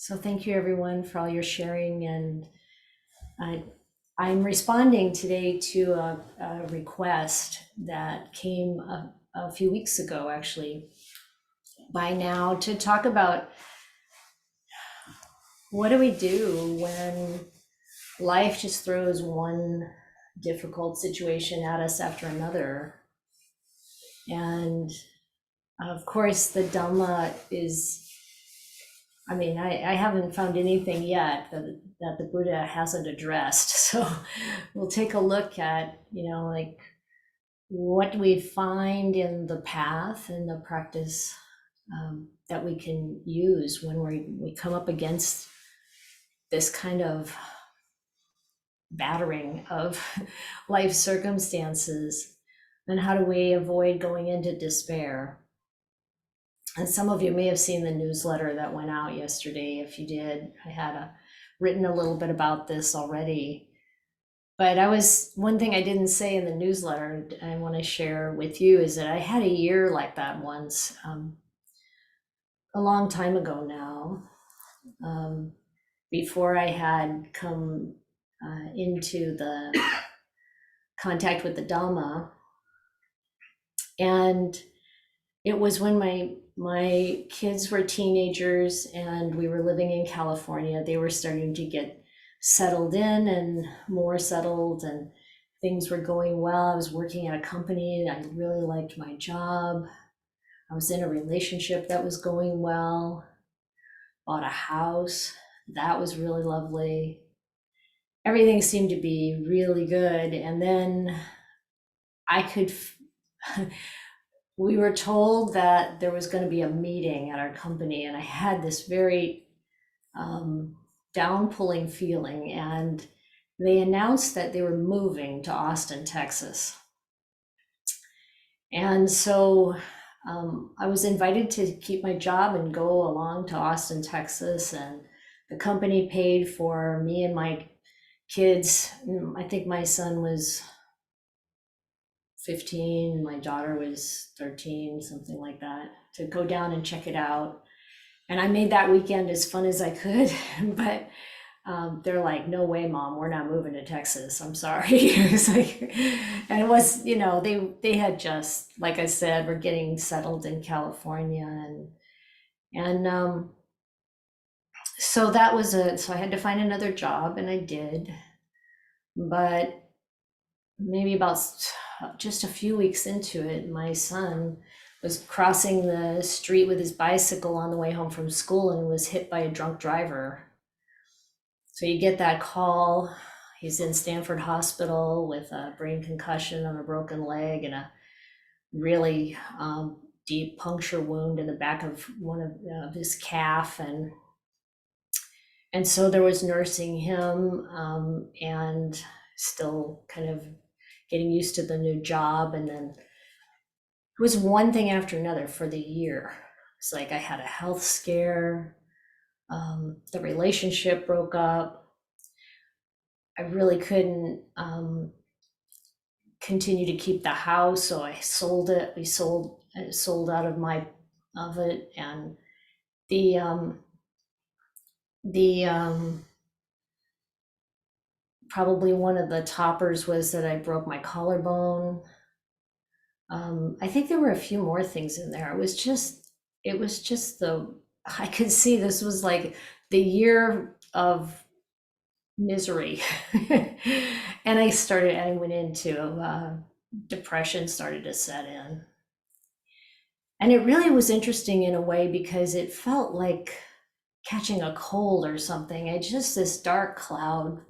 So thank you everyone for all your sharing, and I, I'm responding today to a request that came a few weeks ago, actually, by now, to talk about what do we do when life just throws one difficult situation at us after another. And of course, the Dhamma is, I haven't found anything yet that the Buddha hasn't addressed. So we'll take a look at, like what we find in the path and the practice that we can use when we come up against this kind of battering of life circumstances, and how do we avoid going into despair. And some of you may have seen the newsletter that went out yesterday. If you did, I had written a little bit about this already. But one thing I didn't say in the newsletter I want to share with you is that I had a year like that once, a long time ago now, before I had come into the contact with the Dhamma. And it was when my kids were teenagers and we were living in California. They were starting to get settled in and more settled, and things were going well. I was working at a company and I really liked my job. I was in a relationship that was going well, bought a house. That was really lovely. Everything seemed to be really good. And then we were told that there was going to be a meeting at our company, and I had this very down-pulling feeling, and they announced that they were moving to Austin, Texas. And so I was invited to keep my job and go along to Austin, Texas, and the company paid for me and my kids. I think my son was 15, my daughter was 13, something like that, to go down and check it out. And I made that weekend as fun as I could, but they're like, no way, Mom, we're not moving to Texas. I'm sorry. It's like, and it was, they had just, like I said, we're getting settled in California, and so that was so I had to find another job, and I did. But maybe about just a few weeks into it, my son was crossing the street with his bicycle on the way home from school and was hit by a drunk driver. So you get that call. He's in Stanford Hospital with a brain concussion on a broken leg and a really deep puncture wound in the back of one of his calf, and so there was nursing him, and still kind of getting used to the new job. And then it was one thing after another for the year. It's like I had a health scare. The relationship broke up. I really couldn't continue to keep the house, so I sold it. We sold out of it, and the probably one of the toppers was that I broke my collarbone. I think there were a few more things in there. It was just I could see this was like the year of misery. And I went into depression started to set in. And it really was interesting in a way because it felt like catching a cold or something. I just this dark cloud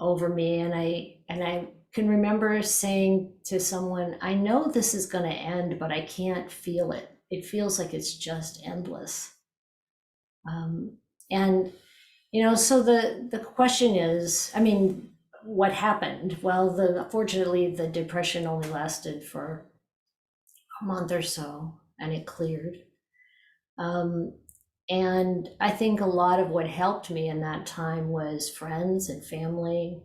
over me, and I can remember saying to someone, I know this is going to end, but I can't feel it. It feels like it's just endless. And so the question is, what happened? Well, fortunately, the depression only lasted for a month or so, and it cleared. And I think a lot of what helped me in that time was friends and family.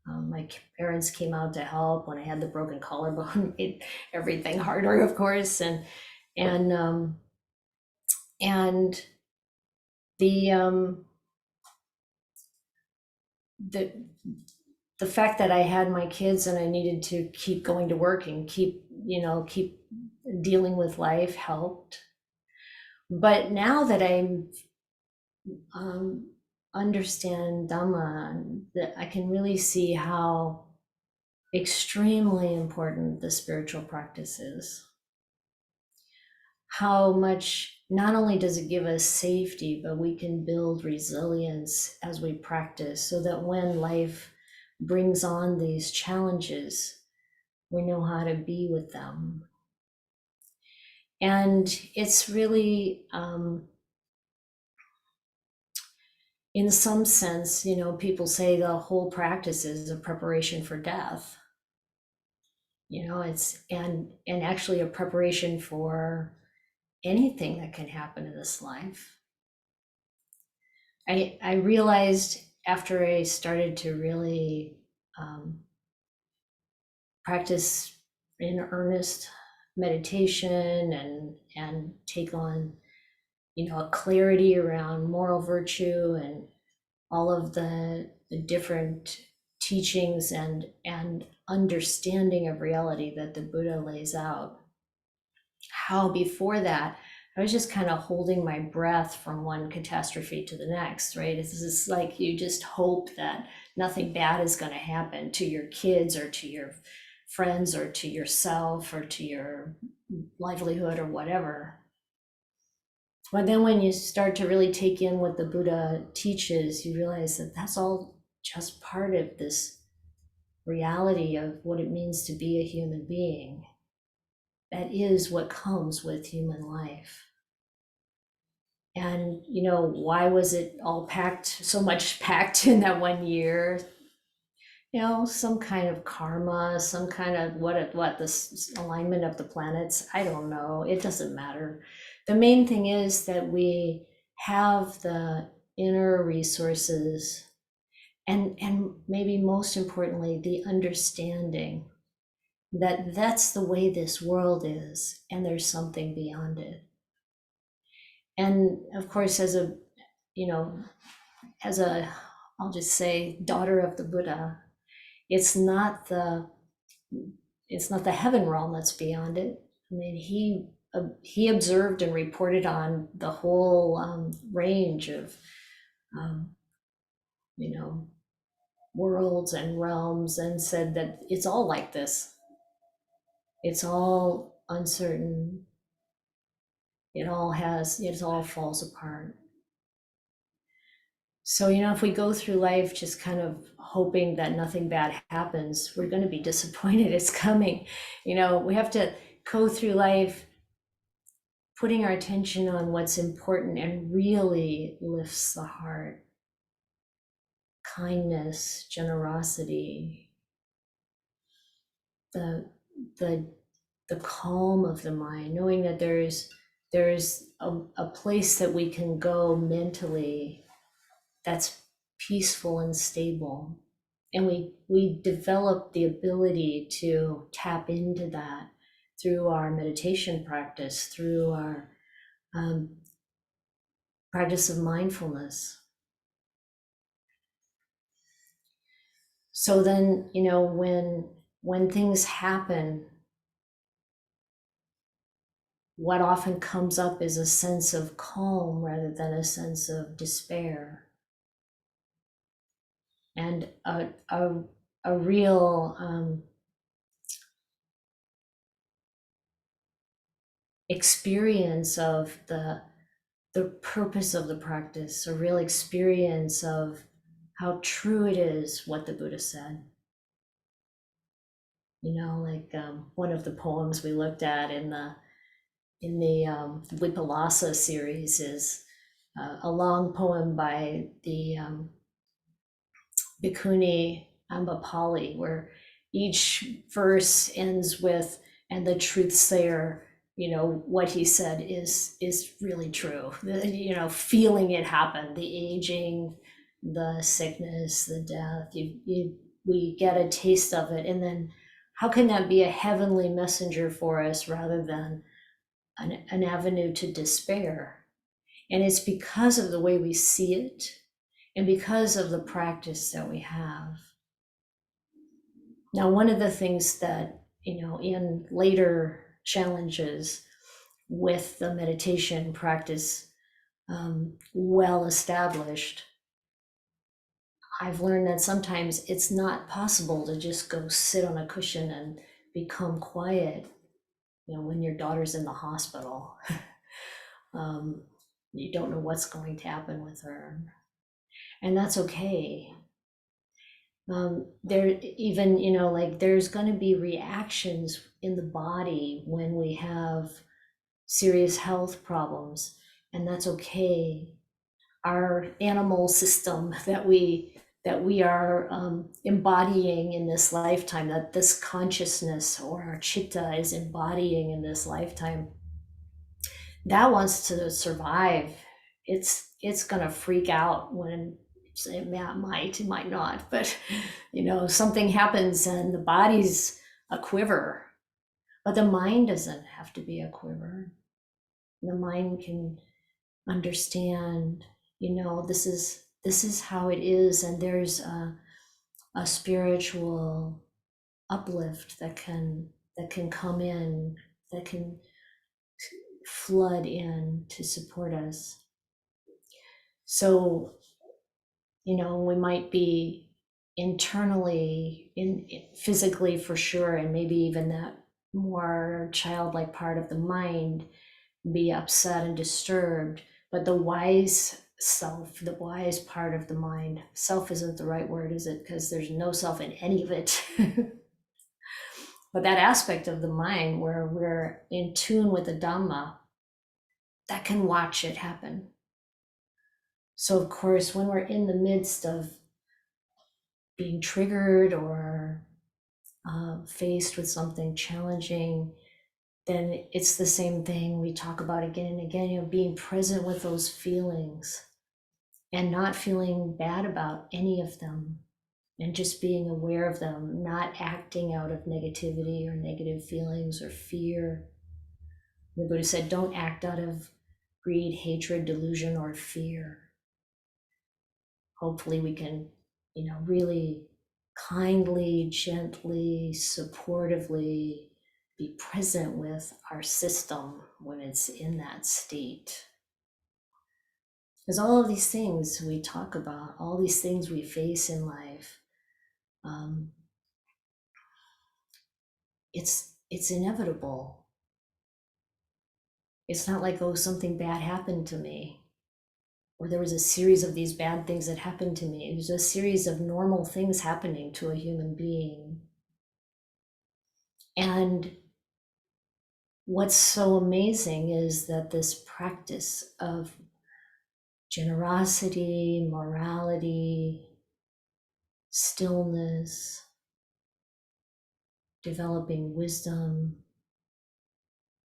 My parents came out to help when I had the broken collarbone, made everything harder, of course. And the the the fact that I had my kids and I needed to keep going to work and keep dealing with life helped. But now that I understand Dhamma, that I can really see how extremely important the spiritual practice is. How much, not only does it give us safety, but we can build resilience as we practice, so that when life brings on these challenges, we know how to be with them. And it's really, in some sense, people say the whole practice is a preparation for death. It's and actually a preparation for anything that can happen in this life. I realized after I started to really practice in earnest meditation and take on a clarity around moral virtue and all of the different teachings and understanding of reality that the Buddha lays out. How before that I was just kind of holding my breath from one catastrophe to the next, right? It's just like you just hope that nothing bad is going to happen to your kids or to your friends or to yourself or to your livelihood or whatever. But then when you start to really take in what the Buddha teaches, you realize that that's all just part of this reality of what it means to be a human being. That is what comes with human life. And why was it all so much packed in that 1 year? Some kind of karma, some kind of this alignment of the planets. I don't know. It doesn't matter. The main thing is that we have the inner resources and maybe most importantly, the understanding that that's the way this world is and there's something beyond it. And of course, as a I'll just say, daughter of the Buddha, it's not the heaven realm that's beyond it. I mean, he observed and reported on the whole range of worlds and realms, and said that it's all like this. It's all uncertain. It all falls apart. So, if we go through life just kind of hoping that nothing bad happens, we're going to be disappointed it's coming. We have to go through life putting our attention on what's important and really lifts the heart. Kindness, generosity, the calm of the mind, knowing that there's a place that we can go mentally that's peaceful and stable. And we develop the ability to tap into that through our meditation practice, through our practice of mindfulness. So then, when things happen, what often comes up is a sense of calm rather than a sense of despair. And a real experience of the purpose of the practice, a real experience of how true it is what the Buddha said. Like one of the poems we looked at in the Vipallasa series is a long poem by the Bhikkhuni Ambapali, where each verse ends with, and the truth sayer, what he said is really true. Feeling it happen, the aging, the sickness, the death, we get a taste of it. And then how can that be a heavenly messenger for us rather than an avenue to despair? And it's because of the way we see it and because of the practice that we have. Now, one of the things that, in later challenges with the meditation practice, well established, I've learned that sometimes it's not possible to just go sit on a cushion and become quiet, when your daughter's in the hospital. You don't know what's going to happen with her. And that's okay. There even, like there's going to be reactions in the body when we have serious health problems, and that's okay. Our animal system that we are embodying in this lifetime, that this consciousness or our chitta is embodying in this lifetime, that wants to survive. It's gonna freak out when it might not, but something happens and the body's a quiver, but the mind doesn't have to be a quiver. The mind can understand, this is how it is, and there's a spiritual uplift that can come in, that can flood in to support us. So, we might be internally, physically for sure, and maybe even that more childlike part of the mind be upset and disturbed, but the wise self, the wise part of the mind, self isn't the right word, is it? Because there's no self in any of it. But that aspect of the mind where we're in tune with the Dhamma, that can watch it happen. So of course, when we're in the midst of being triggered or faced with something challenging, then it's the same thing we talk about again and again, being present with those feelings and not feeling bad about any of them, and just being aware of them, not acting out of negativity or negative feelings or fear. The Buddha said, don't act out of greed, hatred, delusion, or fear. Hopefully we can, really kindly, gently, supportively be present with our system when it's in that state. Because all of these things we talk about, all these things we face in life, it's inevitable. It's not like, oh, something bad happened to me, or there was a series of these bad things that happened to me. It was a series of normal things happening to a human being. And what's so amazing is that this practice of generosity, morality, stillness, developing wisdom,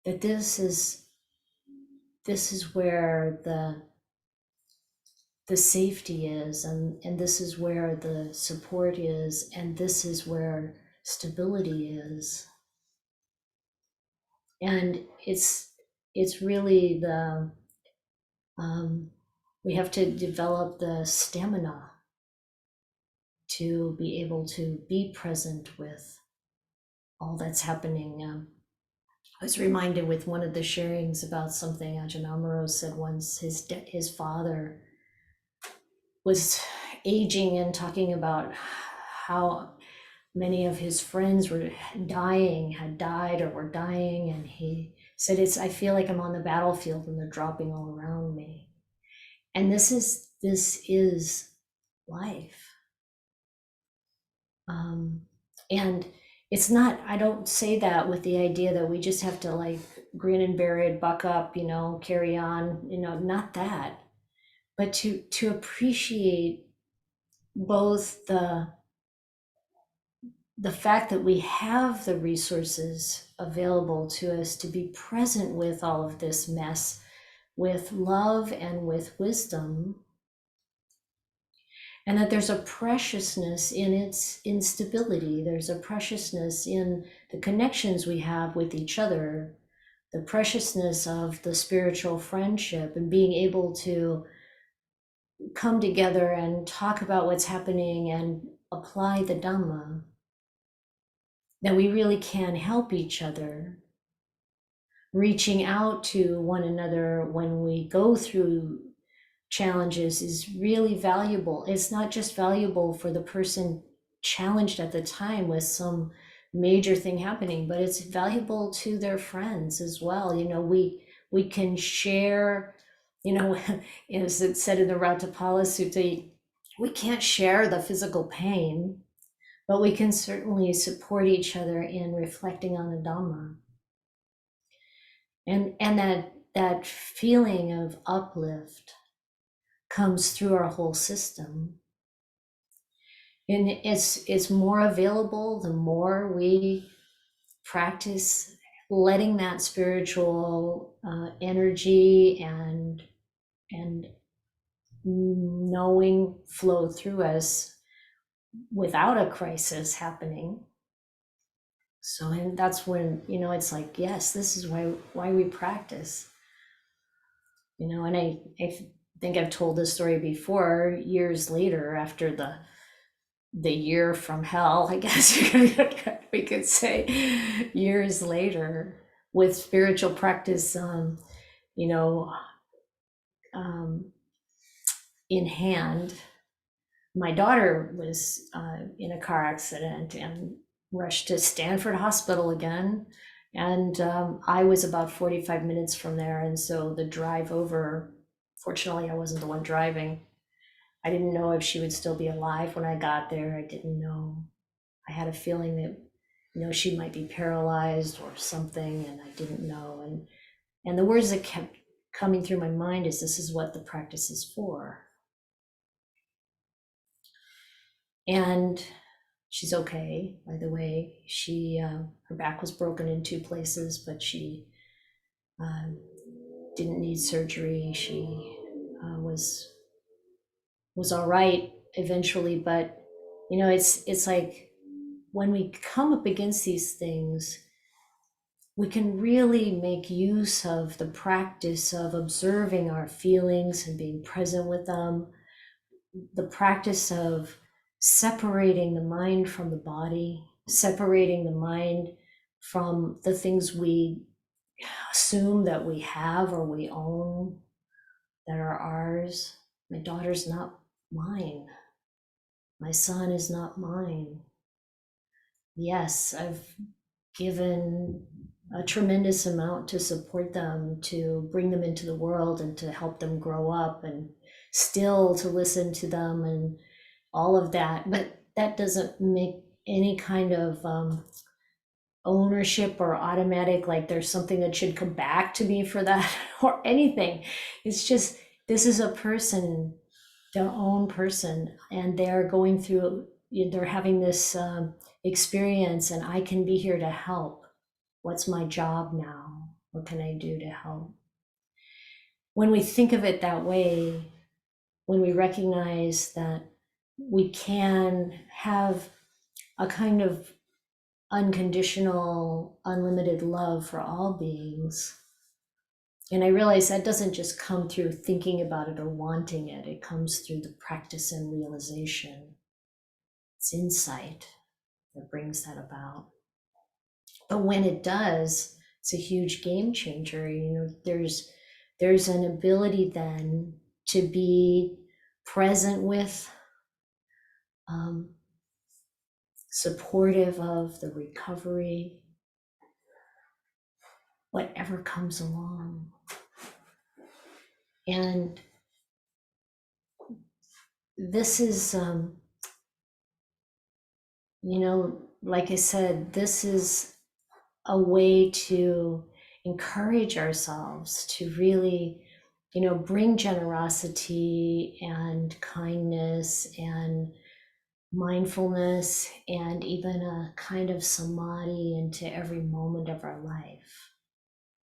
that this is where the safety is, and this is where the support is, and this is where stability is. And it's really we have to develop the stamina to be able to be present with all that's happening. I was reminded with one of the sharings about something Ajahn Amaro said once. His father was aging and talking about how many of his friends were dying, had died or were dying, and he said, I feel like I'm on the battlefield and they're dropping all around me. And this is life. And it's not, I don't say that with the idea that we just have to like grin and bear it, buck up, carry on, not that, but to appreciate both the fact that we have the resources available to us to be present with all of this mess with love and with wisdom, and that there's a preciousness in its instability. There's a preciousness in the connections we have with each other, the preciousness of the spiritual friendship and being able to come together and talk about what's happening and apply the Dhamma, that we really can help each other. Reaching out to one another when we go through challenges is really valuable. It's not just valuable for the person challenged at the time with some major thing happening, but it's valuable to their friends as well. We can share, as it said in the Ratapala Sutta, we can't share the physical pain, but we can certainly support each other in reflecting on the Dhamma. And that feeling of uplift comes through our whole system. And it's more available the more we practice letting that spiritual energy and knowing flow through us without a crisis happening. So, and that's when, it's like, yes, this is why we practice. And I think I've told this story before, years later, after the year from hell, I guess we could say, years later, with spiritual practice, in hand. My daughter was in a car accident and rushed to Stanford Hospital again. And I was about 45 minutes from there. And so the drive over, fortunately, I wasn't the one driving. I didn't know if she would still be alive when I got there. I didn't know. I had a feeling that, she might be paralyzed or something, and I didn't know. And the words that kept coming through my mind is, this is what the practice is for. And she's okay, by the way. She her back was broken in 2 places, but she didn't need surgery. She was all right eventually. But it's like when we come up against these things, we can really make use of the practice of observing our feelings and being present with them. The practice of separating the mind from the body, separating the mind from the things we assume that we have or we own that are ours. My daughter's not mine. My son is not mine. Yes, I've given a tremendous amount to support them, to bring them into the world and to help them grow up, and still to listen to them and all of that. But that doesn't make any kind of ownership or automatic, like there's something that should come back to me for that or anything. It's just, this is a person, their own person, and they're going through, they're having this experience, and I can be here to help. What's my job now? What can I do to help? When we think of it that way, when we recognize that we can have a kind of unconditional, unlimited love for all beings. And I realize that doesn't just come through thinking about it or wanting it. It comes through the practice and realization. It's insight that brings that about. But when it does, it's a huge game changer. There's an ability then to be present with, supportive of the recovery, whatever comes along. And this is, like I said, this is a way to encourage ourselves to really, bring generosity and kindness and mindfulness and even a kind of samadhi into every moment of our life.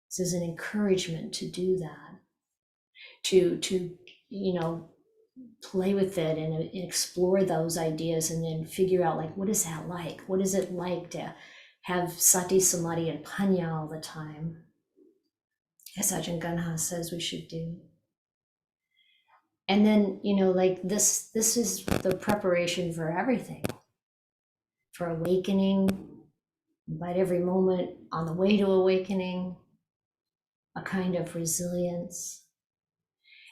This is an encouragement to do that, to play with it and explore those ideas, and then figure out, like, what is that like? What is it like to have sati, samadhi, and panya all the time? as Ajahn Ganha says we should do. And then, like this is the preparation for everything, for awakening, but every moment on the way to awakening, a kind of resilience.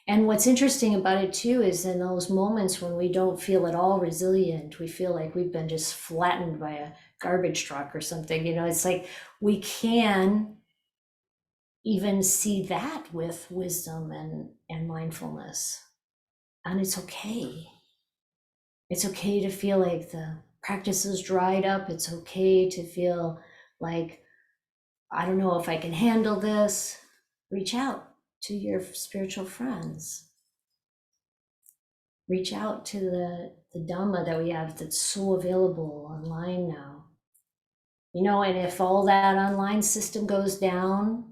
And what's interesting about it too is in those moments when we don't feel at all resilient, we feel like we've been just flattened by a garbage truck or something, it's like we can even see that with wisdom and mindfulness. And it's okay. It's okay to feel like the practice is dried up. It's okay to feel like, I don't know if I can handle this. Reach out to your spiritual friends. Reach out to the Dhamma that we have that's so available online now. And if all that online system goes down,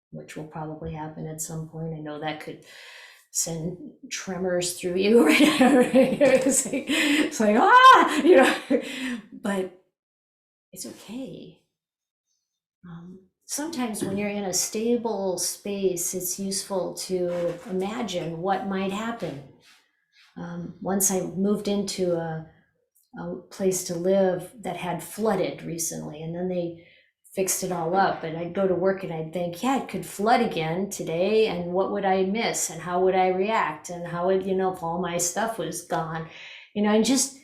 which will probably happen at some point, I know that could send tremors through you, right? It's like, but it's okay. Sometimes when you're in a stable space, it's useful to imagine what might happen. Once I moved into a place to live that had flooded recently, and then they fixed it all up, and I'd go to work and I'd think, yeah, it could flood again today, and what would I miss, and how would I react, and how would, if all my stuff was gone, and just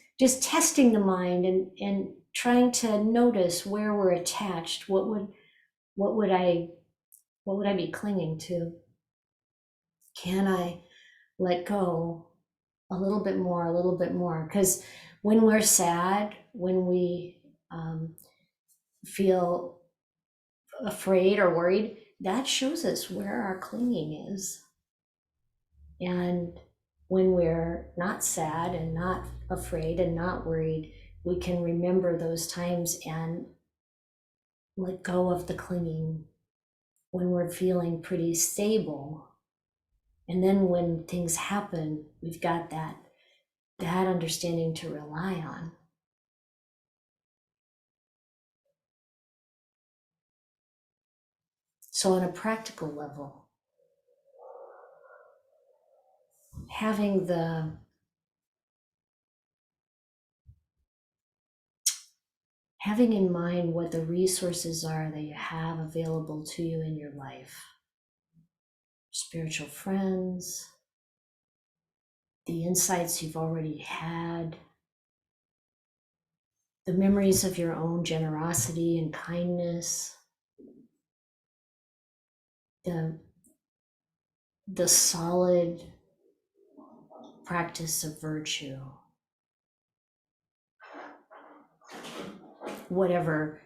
testing the mind and trying to notice where we're attached. What would I be clinging to? Can I let go a little bit more? Because when we're sad, when we feel afraid or worried, that shows us where our clinging is. And when we're not sad and not afraid and not worried, we can remember those times and let go of the clinging when we're feeling pretty stable. And then when things happen, we've got that understanding to rely on. So on a practical level, having in mind what the resources are that you have available to you in your life. Spiritual friends, the insights you've already had, the memories of your own generosity and kindness, the solid practice of virtue, whatever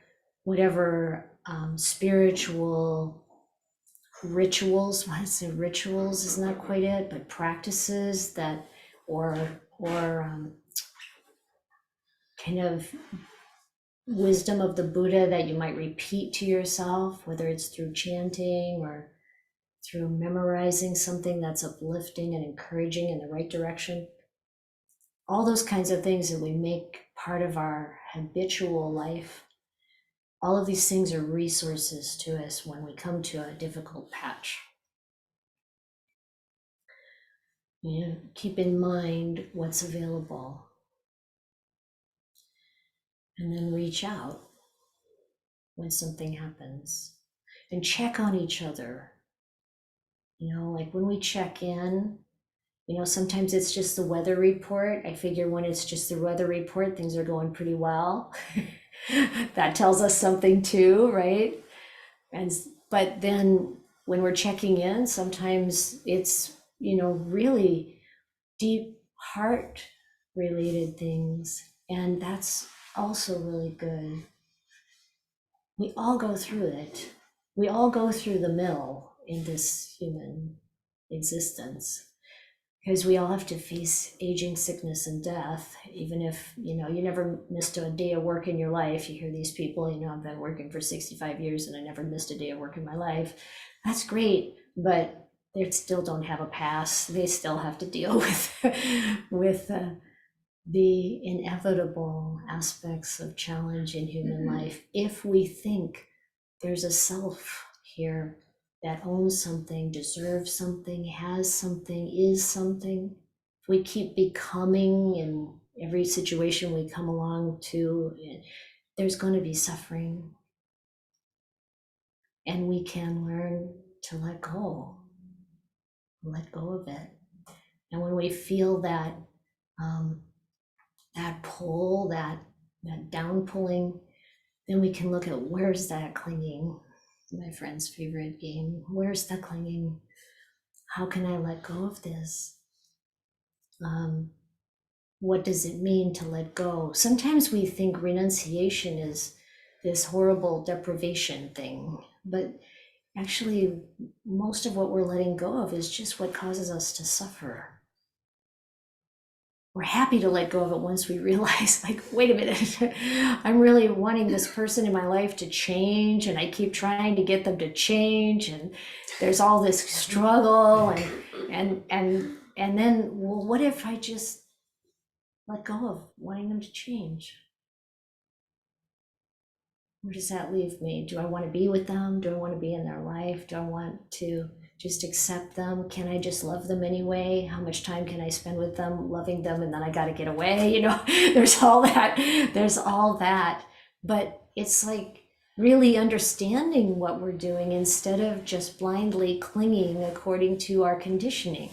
spiritual rituals, I say rituals is not quite it, but practices that, or kind of wisdom of the Buddha that you might repeat to yourself, whether it's through chanting or through memorizing something that's uplifting and encouraging in the right direction. All those kinds of things that we make part of our habitual life. All of these things are resources to us when we come to a difficult patch. Keep in mind what's available. And then reach out when something happens. And check on each other. Like when we check in, sometimes it's just the weather report. I figure when it's just the weather report, things are going pretty well. That tells us something too, right? But then when we're checking in, sometimes it's, really deep heart related things. And that's also really good. We all go through it. We all go through the mill in this human existence, because we all have to face aging, sickness, and death. Even if you never missed a day of work in your life. You hear these people, I've been working for 65 years and I never missed a day of work in my life. That's great, but they still don't have a pass. They still have to deal with the inevitable aspects of challenge in human life. If we think there's a self here, that owns something, deserves something, has something, is something. If we keep becoming in every situation we come along to, there's going to be suffering. And we can learn to let go of it. And when we feel that that pull, that down pulling, then we can look at where's that clinging. My friend's favorite game. Where's the clinging? How can I let go of this? What does it mean to let go? Sometimes we think renunciation is this horrible deprivation thing, but actually, most of what we're letting go of is just what causes us to suffer. We're happy to let go of it once we realize, like, wait a minute, I'm really wanting this person in my life to change, and I keep trying to get them to change, and there's all this struggle, and then, well, what if I just let go of wanting them to change? Where does that leave me? Do I want to be with them? Do I want to be in their life? Do I want to just accept them? Can I just love them anyway? How much time can I spend with them, loving them, and then I got to get away? There's all that. But it's like really understanding what we're doing instead of just blindly clinging according to our conditioning.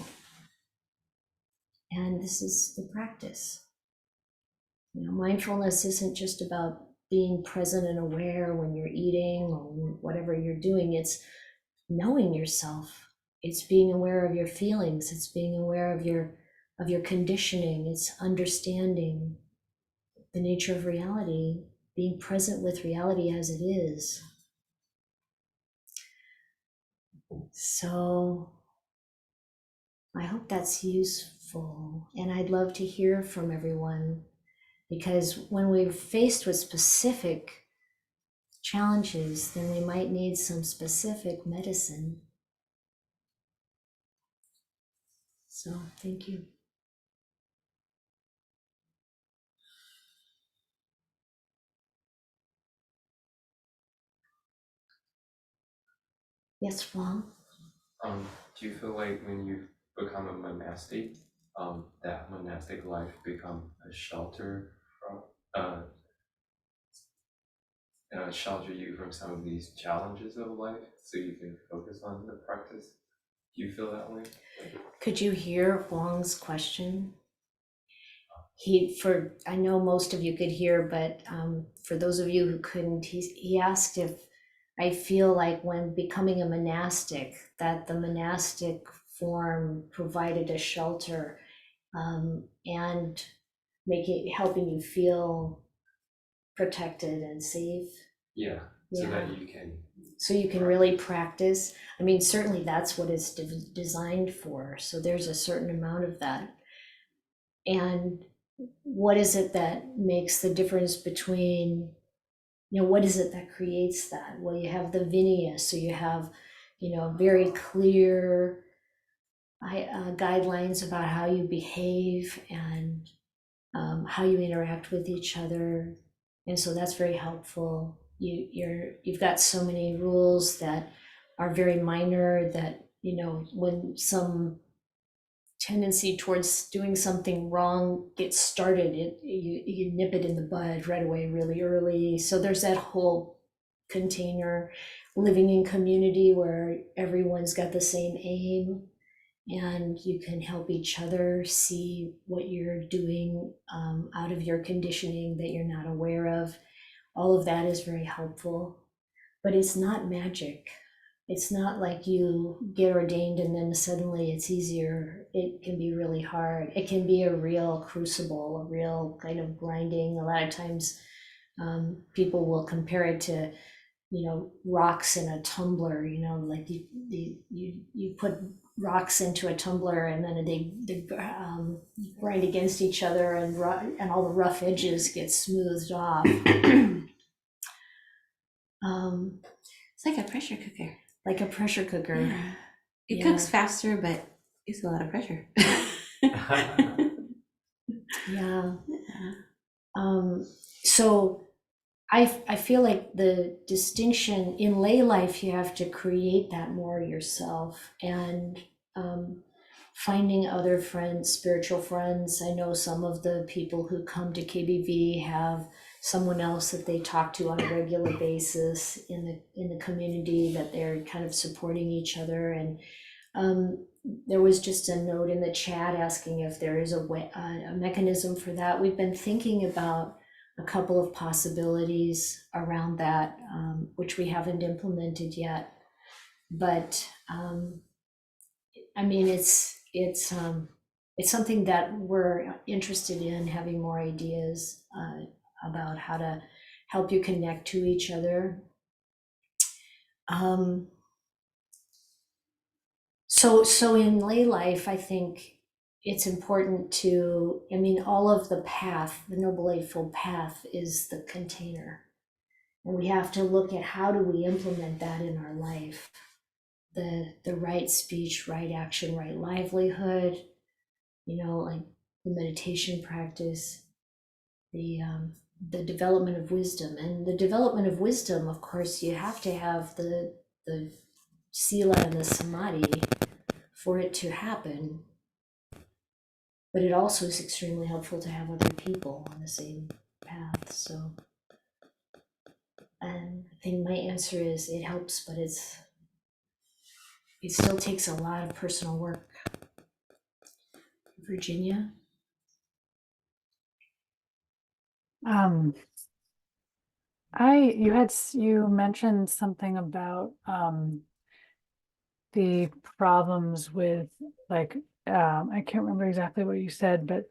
And this is the practice. Mindfulness isn't just about being present and aware when you're eating or whatever you're doing. It's knowing yourself. It's being aware of your feelings. It's being aware of your conditioning. It's understanding the nature of reality, being present with reality as it is. So I hope that's useful, and I'd love to hear from everyone, because when we're faced with specific challenges, then we might need some specific medicine. So thank you. Yes, Fong? Do you feel like when you become a monastic, that monastic life become a shelter from, shelter you from some of these challenges of life, so you can focus on the practice? Do you feel that way? Could you hear Huang's question? I know most of you could hear, but for those of you who couldn't, he asked if I feel like when becoming a monastic, that the monastic form provided a shelter and helping you feel protected and safe. Yeah, so that you can. So you can really practice. I mean, certainly that's what it's designed for. So there's a certain amount of that. And what is it that makes the difference between, what is it that creates that? Well, you have the Vinaya, so you have, very clear guidelines about how you behave and how you interact with each other. And so that's very helpful. You've got so many rules that are very minor that, when some tendency towards doing something wrong gets started, you nip it in the bud right away, really early. So there's that whole container, living in community where everyone's got the same aim, and you can help each other see what you're doing out of your conditioning that you're not aware of. All of that is very helpful, but it's not magic. It's not like you get ordained and then suddenly it's easier. It can be really hard. It can be a real crucible, a real kind of grinding. A lot of times people will compare it to, rocks in a tumbler, like you put rocks into a tumbler and then they grind against each other, and all the rough edges get smoothed off. It's like a pressure cooker. Like a pressure cooker. Yeah. It cooks faster, but it's a lot of pressure. Yeah. So I feel like the distinction in lay life, you have to create that more yourself, and finding other friends, spiritual friends. I know some of the people who come to KBV have someone else that they talk to on a regular basis in the community, that they're kind of supporting each other. And there was just a note in the chat asking if there is a mechanism for that. We've been thinking about a couple of possibilities around that, which we haven't implemented yet. But I mean, it's something that we're interested in, having more ideas about how to help you connect to each other. So in lay life, I think it's important to, I mean, all of the path, the Noble Eightfold Path is the container. And we have to look at how do we implement that in our life. The right speech, right action, right livelihood, like the meditation practice, the development of wisdom. And the development of wisdom, of course, you have to have the sila and the samadhi for it to happen. But it also is extremely helpful to have other people on the same path. So, and I think my answer is it helps, but it still takes a lot of personal work. Virginia? You mentioned something about the problems with, like, I can't remember exactly what you said, but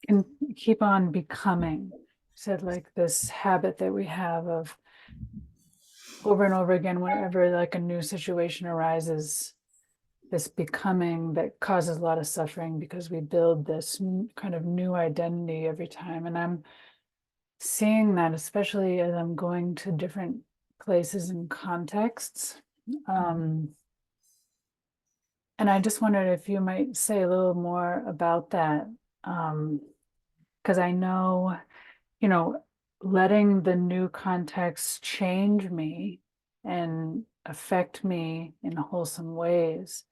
can keep on becoming. You said like this habit that we have of over and over again, whenever like a new situation arises, this becoming that causes a lot of suffering because we build this kind of new identity every time. And I'm seeing that, especially as I'm going to different places and contexts. And I just wondered if you might say a little more about that. Because I know, letting the new context change me and affect me in wholesome ways,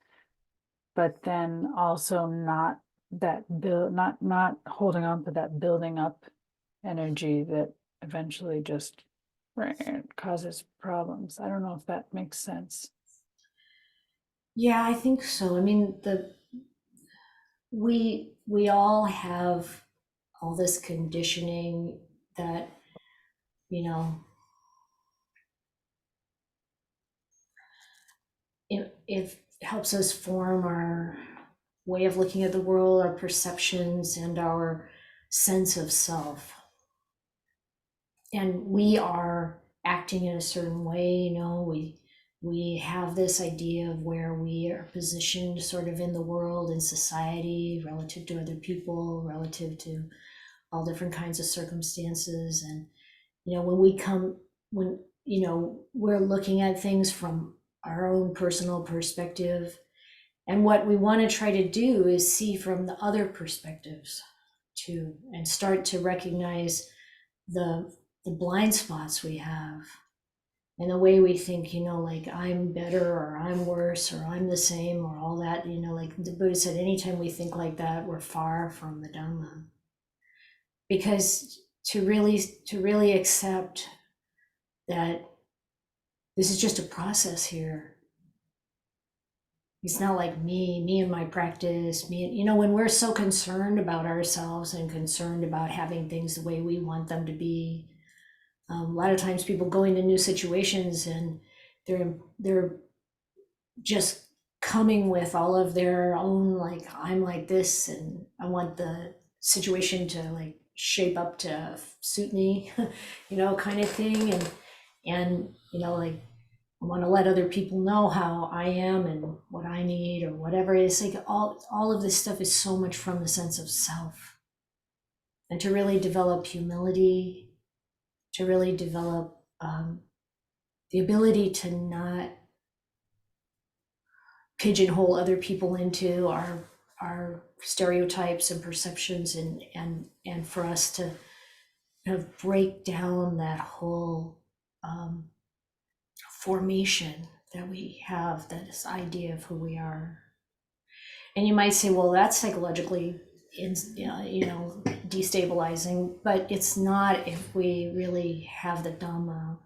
but then also not not holding on to that building up energy that eventually just causes problems. I don't know if that makes sense. Yeah, I think so. I mean, we all have all this conditioning that, it helps us form our way of looking at the world, our perceptions, and our sense of self. And we are acting in a certain way, we have this idea of where we are positioned sort of in the world, in society, relative to other people, relative to all different kinds of circumstances. And when we're looking at things from our own personal perspective, and what we want to try to do is see from the other perspectives too, and start to recognize the blind spots we have, and the way we think, like I'm better or I'm worse or I'm the same or all that, like the Buddha said, anytime we think like that, we're far from the Dhamma. Because to really accept that this is just a process here. It's not like me and my practice, when we're so concerned about ourselves and concerned about having things the way we want them to be. A lot of times people go into new situations and they're just coming with all of their own, like, I'm like this and I want the situation to like shape up to suit me, kind of thing. And like, I want to let other people know how I am and what I need or whatever. It's like all of this stuff is so much from the sense of self. And to really develop humility, to really develop the ability to not pigeonhole other people into our stereotypes and perceptions, and for us to kind of break down that whole formation that we have, that this idea of who we are. And you might say, well, that's psychologically destabilizing, but it's not if we really have the Dhamma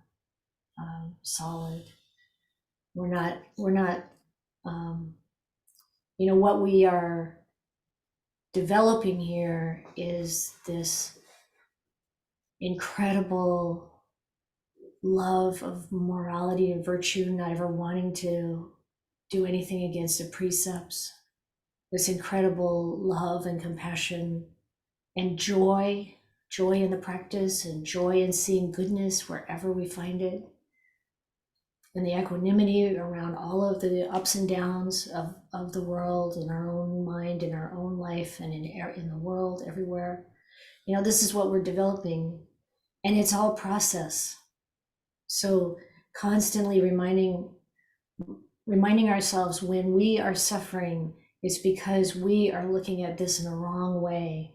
solid. We're not, what we are developing here is this incredible love of morality and virtue, not ever wanting to do anything against the precepts, this incredible love and compassion and joy in the practice, and joy in seeing goodness wherever we find it, and the equanimity around all of the ups and downs of the world, in our own mind, in our own life, and in the world everywhere. This is what we're developing, and it's all process. So constantly reminding ourselves when we are suffering, it's because we are looking at this in a wrong way.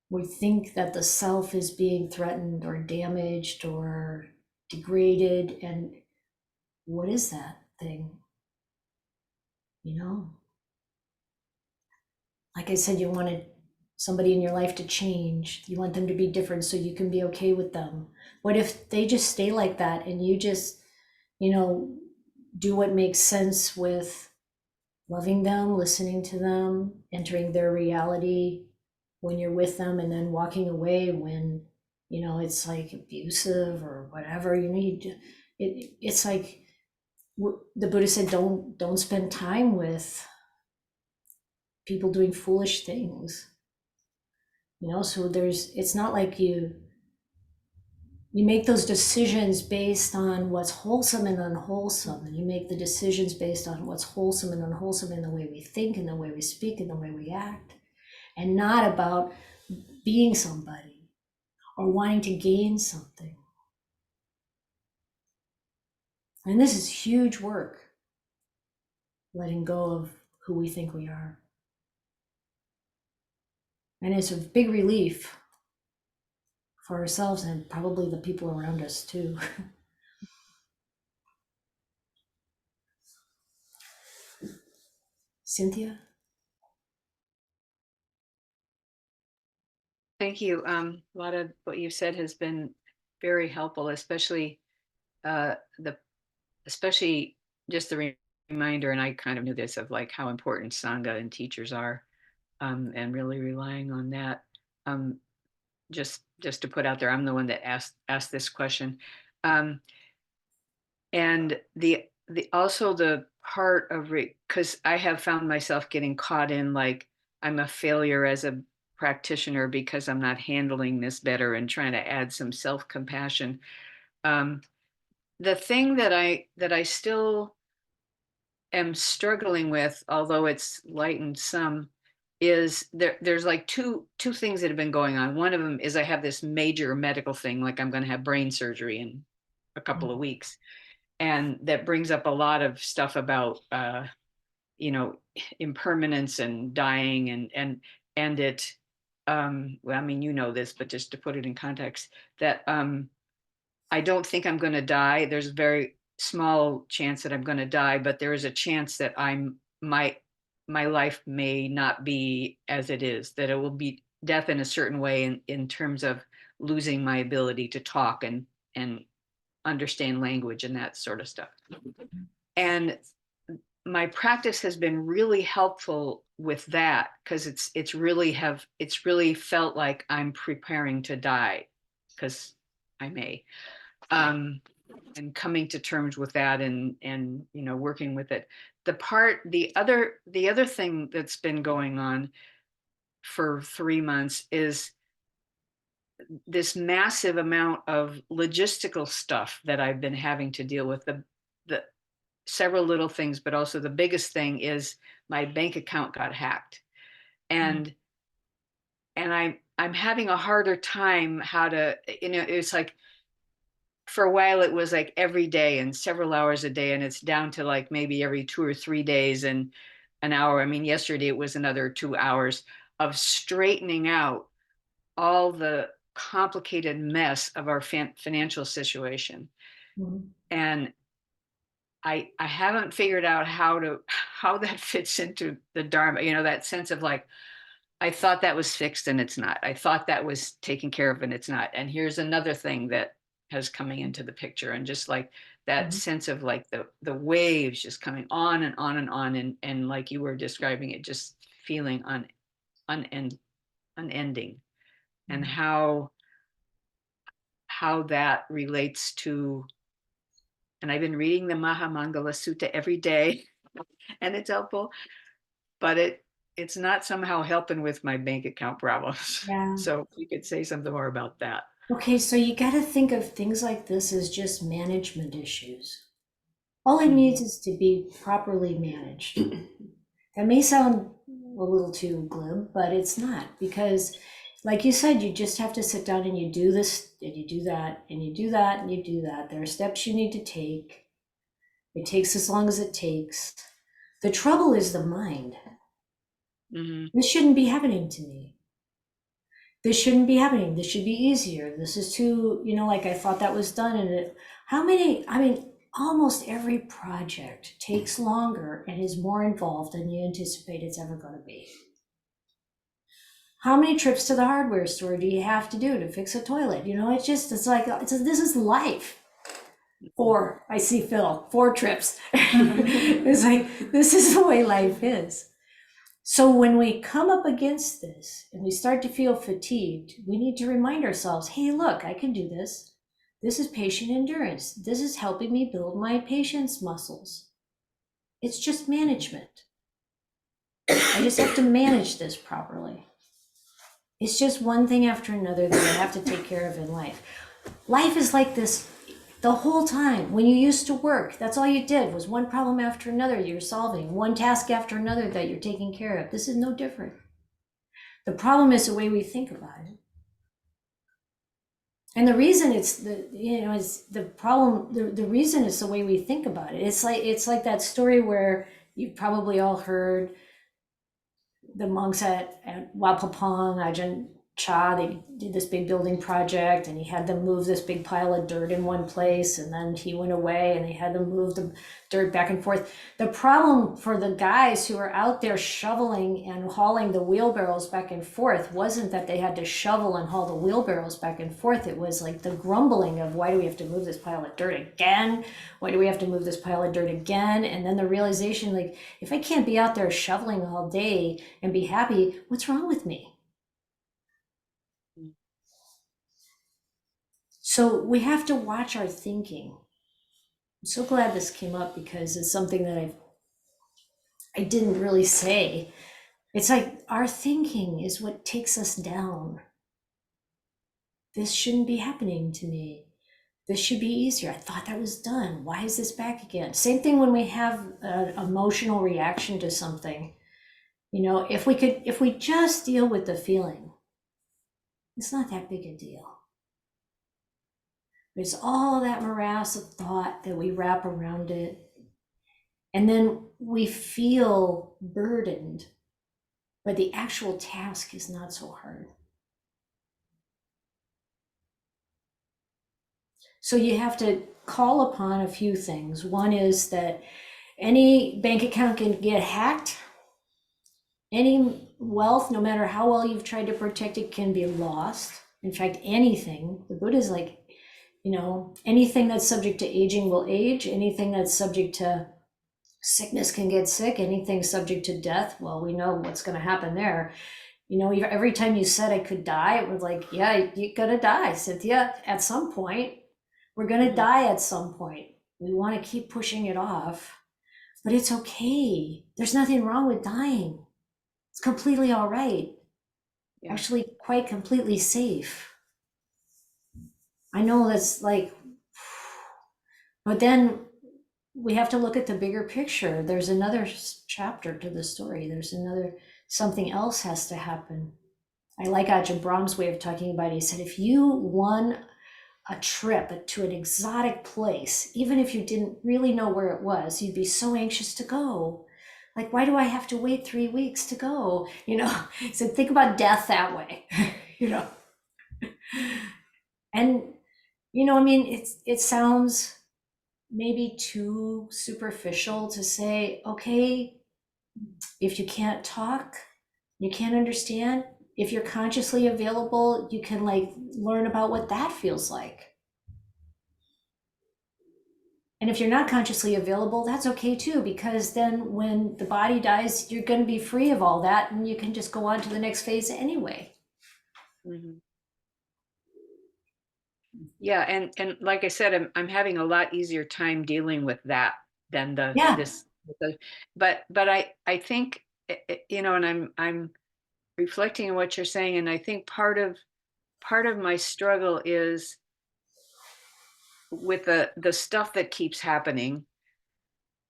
We think that the self is being threatened or damaged or degraded, and what is that thing? Like I said, you wanted somebody in your life to change. You want them to be different so you can be okay with them. What if they just stay like that and you just, do what makes sense with loving them, listening to them, entering their reality when you're with them, and then walking away when, it's like abusive or whatever. It's like the Buddha said, don't spend time with people doing foolish things. So it's not like you make those decisions based on what's wholesome and unwholesome, and you make the decisions based on what's wholesome and unwholesome in the way we think and the way we speak and the way we act, and not about being somebody or wanting to gain something. And this is huge work, letting go of who we think we are. And it's a big relief for ourselves and probably the people around us too. Cynthia? Thank you. A lot of what you said has been very helpful, especially uh, the especially just the reminder, and I kind of knew this, of like how important Sangha and teachers are, and really relying on that. Um, just to put out there, I'm the one that asked this question, and the also the part of because I have found myself getting caught in like I'm a failure as a practitioner because I'm not handling this better, and trying to add some self-compassion. The thing that I still am struggling with, although it's lightened some, is there's like two things that have been going on. One of them is I have this major medical thing, like I'm going to have brain surgery in a couple of weeks, and that brings up a lot of stuff about impermanence and dying, and it well, I mean, this, but just to put it in context, that I don't think I'm going to die. There's a very small chance that I'm going to die, but there is a chance that my life may not be as it is, that it will be death in a certain way, in terms of losing my ability to talk and understand language and that sort of stuff. And my practice has been really helpful with that, because it's really felt like I'm preparing to die, because I may. And coming to terms with that, and working with it. The other thing that's been going on for 3 months is this massive amount of logistical stuff that I've been having to deal with. The several little things, but also the biggest thing is my bank account got hacked, and I'm having a harder time how to, it's like, for a while it was like every day and several hours a day, and it's down to like maybe every 2 or 3 days and an hour. I mean, yesterday it was another 2 hours of straightening out all the complicated mess of our financial situation. Mhm. And I haven't figured out how that fits into the Dharma, that sense of like, I thought that was fixed and it's not. I thought that was taken care of and it's not. And here's another thing that has coming into the picture, and just like that Mhm. sense of like the waves just coming on and on and on, and like you were describing it, just feeling unending, and Mhm. how that relates to. And I've been reading the Mahamangala Sutta every day, and it's helpful, but it's not somehow helping with my bank account problems. Yeah. So you could say something more about that. Okay, so you got to think of things like this as just management issues. All it Mhm. needs is to be properly managed. That may sound a little too glib, but it's not, because like you said, you just have to sit down and you do this and you do that and you do that and you do that. There are steps you need to take. It takes as long as it takes. The trouble is the mind. Mhm. This shouldn't be happening to me. This shouldn't be happening. This should be easier. This is too, like I thought that was done. And almost every project takes longer and is more involved than you anticipate it's ever going to be. How many trips to the hardware store do you have to do to fix a toilet? This is life. 4, I see Phil, 4 trips. It's like, this is the way life is. So when we come up against this and we start to feel fatigued, we need to remind ourselves, hey, look, I can do this. This is patient endurance. This is helping me build my patience muscles. It's just management. I just have to manage this properly. It's just one thing after another that I have to take care of in life. Life is like this the whole time. When you used to work, that's all you did was one problem after another you're solving, one task after another that you're taking care of. This is no different. The problem is the way we think about it. And the reason it's the problem, the reason it's the way we think about it. It's like that story where you've probably all heard the monks at Wat Pah Pong, Ajahn Chah, they did this big building project and he had them move this big pile of dirt in one place, and then he went away and they had them move the dirt back and forth. The problem for the guys who were out there shoveling and hauling the wheelbarrows back and forth wasn't that they had to shovel and haul the wheelbarrows back and forth. It was like the grumbling of, why do we have to move this pile of dirt again? Why do we have to move this pile of dirt again? And then the realization, like, if I can't be out there shoveling all day and be happy, what's wrong with me? So we have to watch our thinking. I'm so glad this came up because it's something that I didn't really say. It's like our thinking is what takes us down. This shouldn't be happening to me. This should be easier. I thought that was done. Why is this back again? Same thing when we have an emotional reaction to something. If we just deal with the feeling, it's not that big a deal. There's all that morass of thought that we wrap around it. And then we feel burdened, but the actual task is not so hard. So you have to call upon a few things. One is that any bank account can get hacked. Any wealth, no matter how well you've tried to protect it, can be lost. In fact, anything. The Buddha's like, anything that's subject to aging will age. Anything that's subject to sickness can get sick. Anything subject to death, well, we know what's going to happen there. Every time you said I could die, it was like, yeah, you're going to die, Cynthia, at some point. We're going to die at some point. We want to keep pushing it off, but it's okay. There's nothing wrong with dying. It's completely all right. Yeah. Actually, quite completely safe. I know that's like, but then we have to look at the bigger picture. There's another chapter to the story. Something else has to happen. I like Ajahn Brahm's way of talking about it. He said, if you won a trip to an exotic place, even if you didn't really know where it was, you'd be so anxious to go. Like, why do I have to wait 3 weeks to go? So think about death that way, And, you know, I mean, it sounds maybe too superficial to say, okay, if you can't talk, you can't understand, if you're consciously available, you can like learn about what that feels like. And if you're not consciously available, that's okay too, because then when the body dies, you're going to be free of all that and you can just go on to the next phase anyway. Mhm. Yeah, and like I said, I'm having a lot easier time dealing with that than Yeah. but I think you know, and I'm reflecting on what you're saying, and I think part of my struggle is with the stuff that keeps happening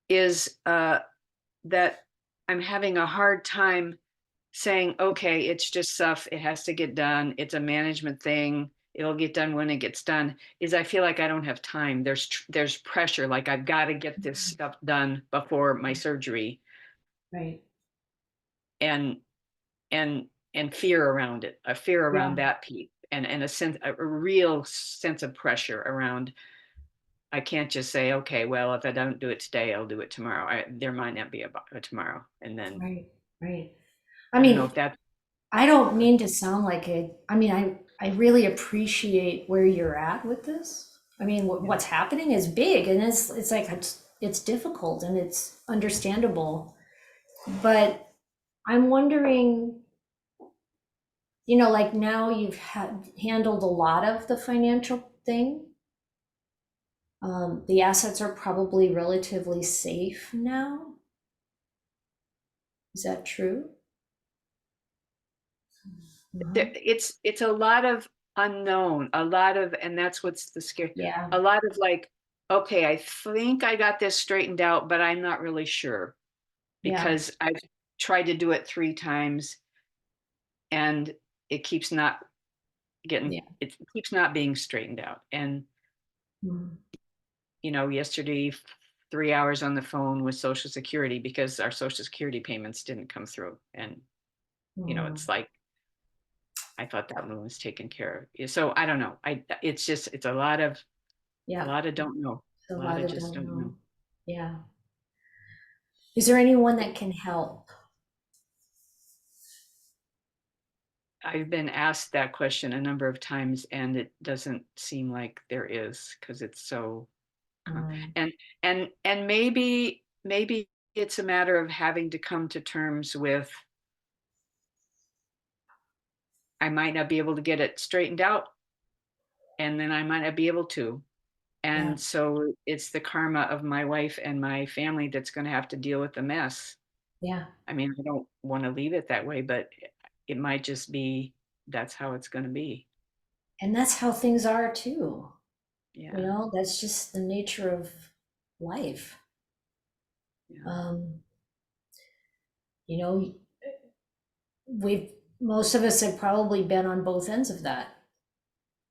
is that I'm having a hard time saying, okay, it's just stuff, it has to get done, it's a management thing, it'll get done when it gets done, is I feel like I don't have time. There's pressure, like I've got to get this stuff done before my surgery, Right. and and and fear around it, a fear Yeah. around that piece, and a real sense of pressure around. I can't just say, okay, well, if I don't do it today, I'll do it tomorrow. There might not be a tomorrow, and then Right. Right. I I don't know mean, if that's I don't mean to sound like it. I mean, I really appreciate where you're at with this. I mean, what's happening is big, and it's like it's difficult and it's understandable. But I'm wondering, you know, like now you've handled a lot of the financial thing. The assets are probably relatively safe now. Is that true? Mhm. it's a lot of unknown, a lot of, and that's what's the scary, Yeah. a lot of like, okay, I think I got this straightened out, but I'm not really sure Yeah. because I've tried to do it 3 times and it keeps not Yeah. it keeps not being straightened out. And Mhm. you know, yesterday 3 hours on the phone with Social Security because our Social Security payments didn't come through, and you know, Mhm. it's like I thought that one was taken care of. So I don't know. It's just it's a Yeah. lot of don't know. A A lot lot of of just don't don't know. know. Yeah. Is there anyone that can help? I've been asked that question a number of times, and it doesn't seem like there is because it's so Mm. and and maybe it's a matter of having to come to terms with I might not be able to get it straightened out, and then I might not be able to. Yeah. And so it's the karma of my wife and my family that's going to have to deal with the mess. Yeah. I mean, I don't want to leave it that way, but it might just be that's how it's going to be. And that's how things are too. You Yeah, know, that's just the nature of life. yeah, Um, you know, we've most of us have probably been on both ends of that,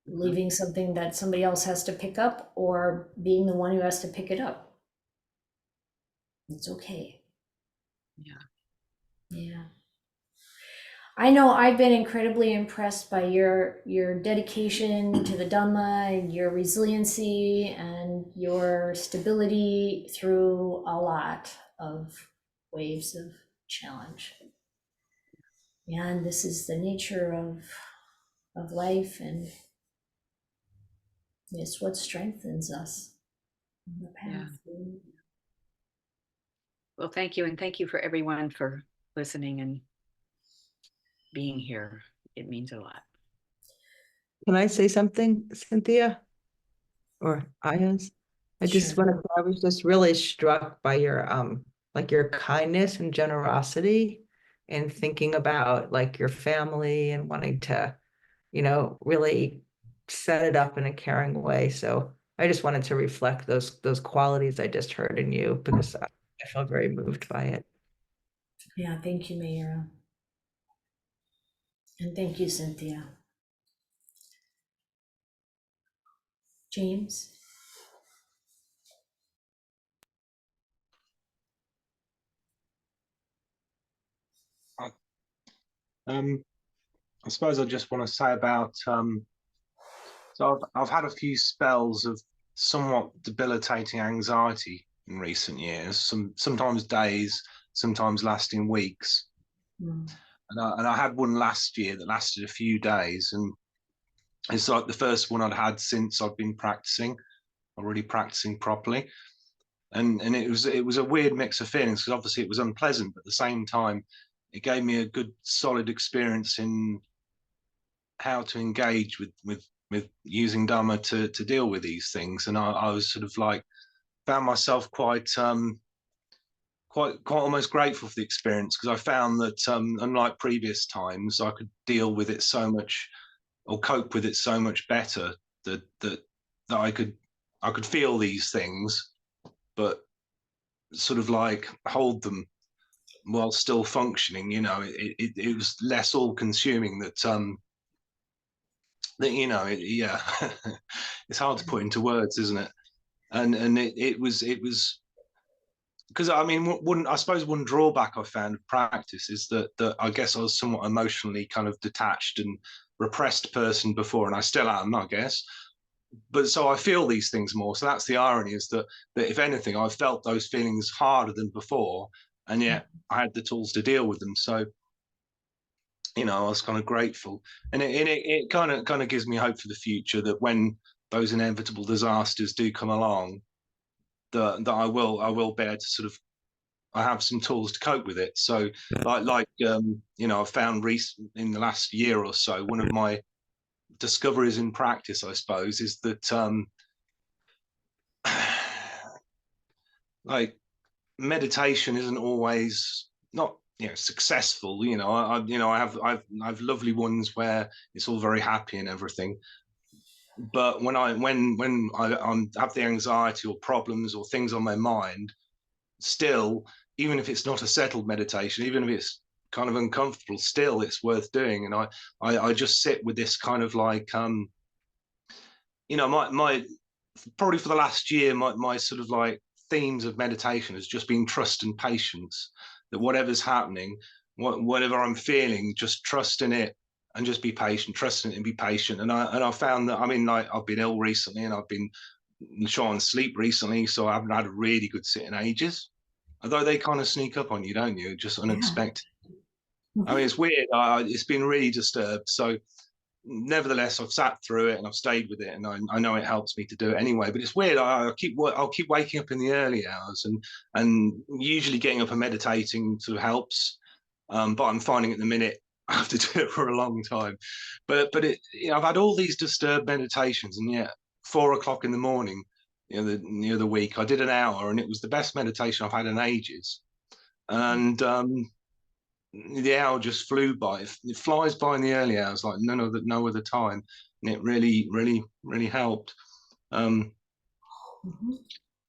uh-huh, leaving something that somebody else has to pick up or being the one who has to pick it up. It's okay. yeah, Yeah. I know I've been incredibly impressed by your dedication to the Dhamma and your resiliency and your stability through a lot of waves of challenge. And this is the nature of life, and it's what strengthens us on the yeah. path. Well, thank you, and thank you for everyone for listening and being here. It means a lot. Can I say something, Cynthia? Or Ayaz? Sure. I was just really struck by your like your kindness and generosity and thinking about like your family and wanting to, really set it up in a caring way. So I just wanted to reflect those qualities I just heard in you because I felt very moved by it. Yeah, thank you, Mayra. And thank you, Cynthia. James? Um, I suppose I just want to say about so I've had a few spells of somewhat debilitating anxiety in recent years, sometimes days, sometimes lasting weeks. Mm. And I had one last year that lasted a few days, and it's like the first one I'd had since I've been practicing, already practicing properly. And it was a weird mix of feelings, because obviously it was unpleasant, but at the same time, it gave me a good solid experience in how to engage with using Dhamma to deal with these things. And I was sort of like found myself quite almost grateful for the experience, because I found that unlike previous times, I could deal with it so much, or cope with it so much better, that I could feel these things, but sort of like hold them while still functioning. It was less all consuming, that yeah. It's hard to put into words, isn't it? And it was because I mean, I suppose one drawback I found of practice is that I guess I was somewhat emotionally kind of detached and repressed person before, and I still am, I guess. But so I feel these things more. So that's the irony, is that if anything, I've felt those feelings harder than before, and yet I had the tools to deal with them. So I was kind of grateful, and it kind of gives me hope for the future, that when those inevitable disasters do come along, that I will be able to sort of, I have some tools to cope with it. So I've found in the last year or so, one of my discoveries in practice, I suppose, is that like meditation isn't always not successful. I've lovely ones where it's all very happy and everything. But when I have the anxiety or problems or things on my mind, still, even if it's not a settled meditation, even if it's kind of uncomfortable, still it's worth doing. And I just sit with this kind of like my probably for the last year, my sort of like themes of meditation has just been trust and patience. That whatever's happening, whatever I'm feeling, just trust in it and just be patient, trust in it and be patient. And I found that, I mean, like, I've been ill recently, and I've been short on sleep recently, so I haven't had a really good sit in ages. Although they kind of sneak up on you, don't you? Just unexpected. Yeah. I mean, it's weird. It's been really disturbed. So nevertheless, I've sat through it and I've stayed with it, and I know it helps me to do it anyway. But it's weird. I'll keep waking up in the early hours, and usually getting up and meditating sort of helps. But I'm finding at the minute I have to do it for a long time. But I've had all these disturbed meditations, and yet 4 o'clock in the morning, the week, I did an hour, and it was the best meditation I've had in ages. And the hour just flew by. It flies by in the early hours like no other time, and it really, really, really helped.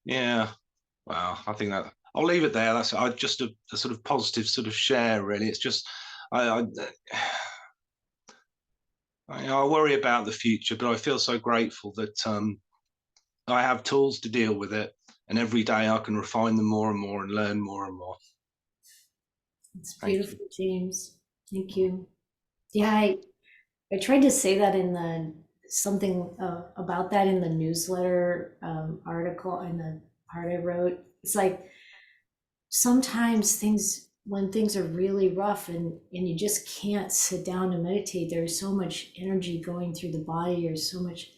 Yeah. Wow. I think that I'll leave it there. That's just a sort of positive sort of share. Really, it's just I worry about the future, but I feel so grateful that I have tools to deal with it, and every day I can refine them more and more and learn more and more. It's beautiful, James. Thank you. Yeah, I tried to say that in the something about that in the newsletter article, in the part I wrote. It's like sometimes when things are really rough and you just can't sit down and meditate, there's so much energy going through the body, or so much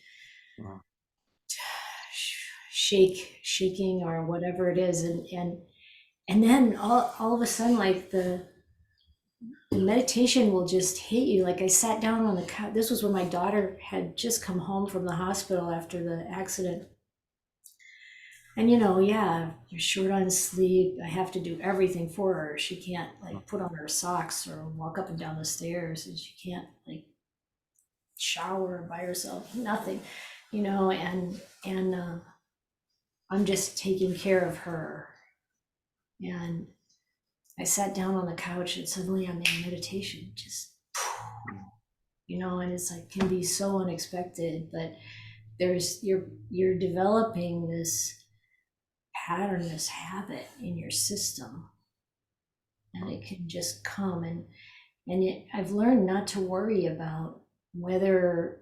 shaking or whatever it is, and then all of a sudden, like the meditation will just hit you. Like, I sat down on the couch. This was when my daughter had just come home from the hospital after the accident. And yeah, you're short on sleep. I have to do everything for her. She can't like put on her socks or walk up and down the stairs, and she can't like shower by herself, nothing, and I'm just taking care of her. And I sat down on the couch, and suddenly I'm in meditation, just, and it's like, can be so unexpected, but you're developing this pattern, this habit in your system, and it can just come. And I've learned not to worry about whether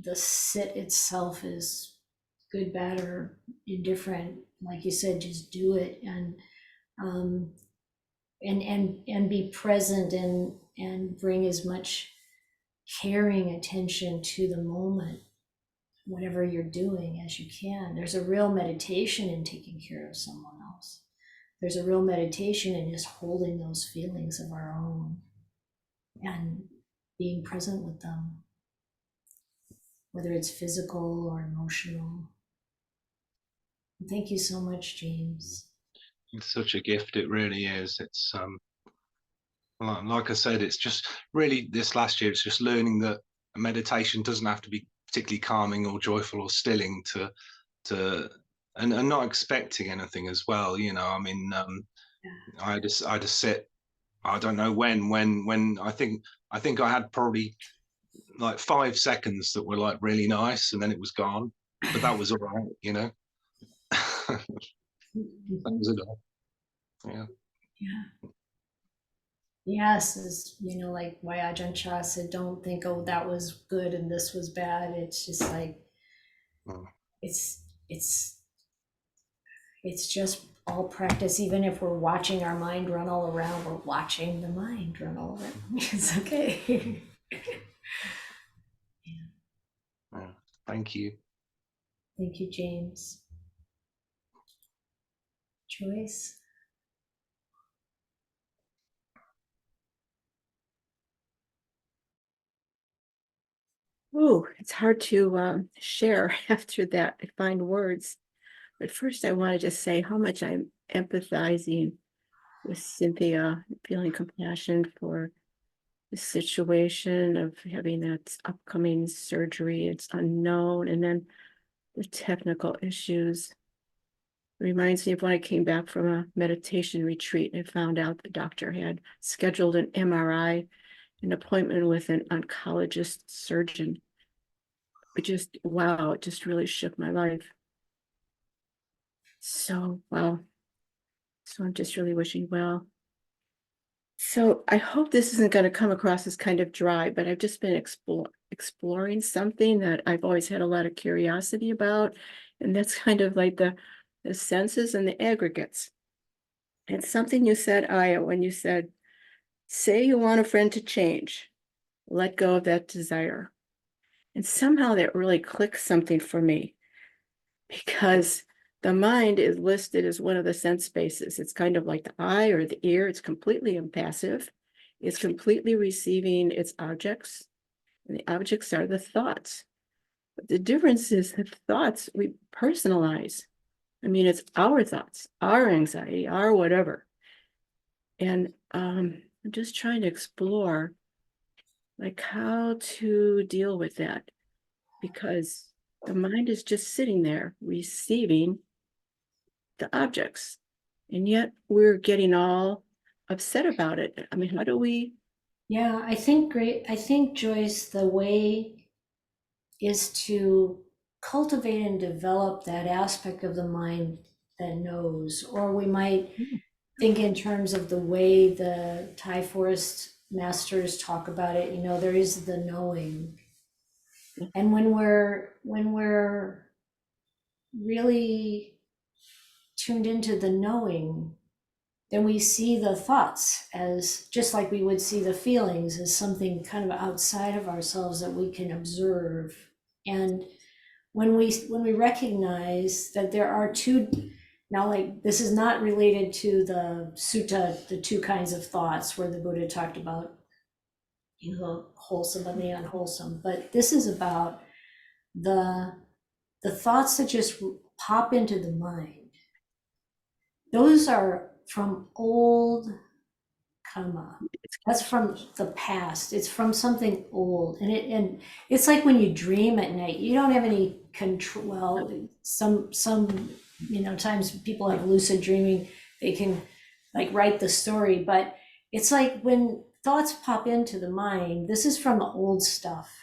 the sit itself is good, bad, or indifferent. Like you said, just do it, um, and be present, and bring as much caring attention to the moment, whatever you're doing, as you can. There's a real meditation in taking care of someone else. There's a real meditation in just holding those feelings of our own and being present with them, whether it's physical or emotional. Thank you so much, James. It's such a gift, it really is. It's like I said, it's just really this last year, it's just learning that a meditation doesn't have to be particularly calming or joyful or stilling and not expecting anything as well. I mean, I just sit. I don't know when I think I had probably like 5 seconds that were like really nice, and then it was gone. But that was all right. That was enough. Yeah. Yeah. Yes, is like why Ajahn Chah said, don't think, oh, that was good and this was bad. It's just like it's just all practice. Even if we're watching our mind run all around, we're watching the mind run all around. It's okay. Yeah. Thank you. Thank you, James. Joyce? Ooh, it's hard to share after that. I find words. But first, I want to just say how much I'm empathizing with Cynthia, feeling compassion for the situation of having that upcoming surgery. It's unknown. And then the technical issues. It reminds me of when I came back from a meditation retreat. I found out the doctor had scheduled an MRI, an appointment with an oncologist surgeon. Wow, it just really shook my life. So, wow. So I'm just really wishing well. So I hope this isn't going to come across as kind of dry, but I've just been exploring something that I've always had a lot of curiosity about. And that's kind of like the senses and the aggregates. It's something you said, Ayya, when you said, say you want a friend to change, let go of that desire. And somehow that really clicks something for me, because the mind is listed as one of the sense spaces. It's kind of like the eye or the ear. It's completely impassive. It's completely receiving its objects, and the objects are the thoughts. But the difference is that thoughts we personalize. I mean, it's our thoughts, our anxiety, our whatever. And I'm just trying to explore like how to deal with that, because the mind is just sitting there receiving the objects, and yet we're getting all upset about it. I mean, how do we? Yeah, I think Joyce, the way is to cultivate and develop that aspect of the mind that knows. Or we might think in terms of the way the Thai forest masters talk about it. There is the knowing, and when we're really tuned into the knowing, then we see the thoughts as just like we would see the feelings as something kind of outside of ourselves that we can observe. And when we recognize that there are two, now like this is not related to the sutta, the two kinds of thoughts where the Buddha talked about wholesome and the unwholesome, but this is about the thoughts that just pop into the mind. Those are from old karma. That's from the past. It's from something old, and it's like when you dream at night, you don't have any control. Well, some times people have lucid dreaming. They can like write the story, but it's like when thoughts pop into the mind. This is from the old stuff,